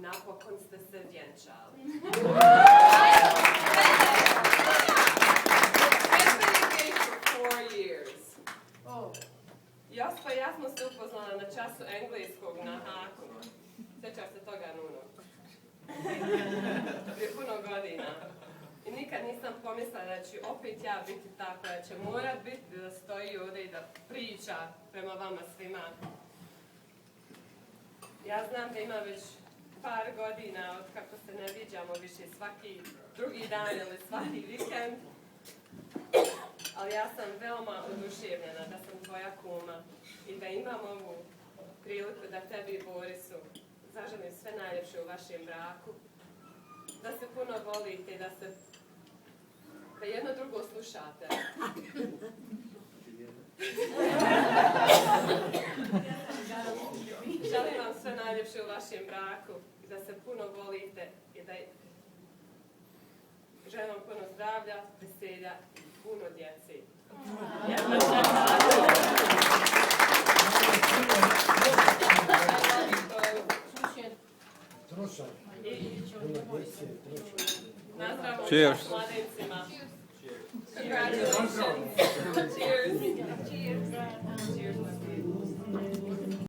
napokon ste se vjenčali. For 4 years. Jospa i ja smo se upoznala na času engleskog na Haku. Sjećaš se toga, Nuno? Prije puno godina. I nikad nisam pomislila da ću opet ja biti ta koja će morat biti da stoji ovdje i da priča prema vama svima. Ja znam da ima već par godina od kako se ne viđamo više svaki drugi dan ili svaki vikend. Ali ja sam veoma oduševljena da sam tvoja kuma i da imam ovu priliku da tebi i Borisu zaželim sve najljepše u vašem braku. Da se puno volite, da jedno drugo slušate. Želim vam sve najljepše u vašem braku i da se puno volite i da želim vam puno zdravlja, veselja i puno djeci. Nazdravo mladencima. Congratulations.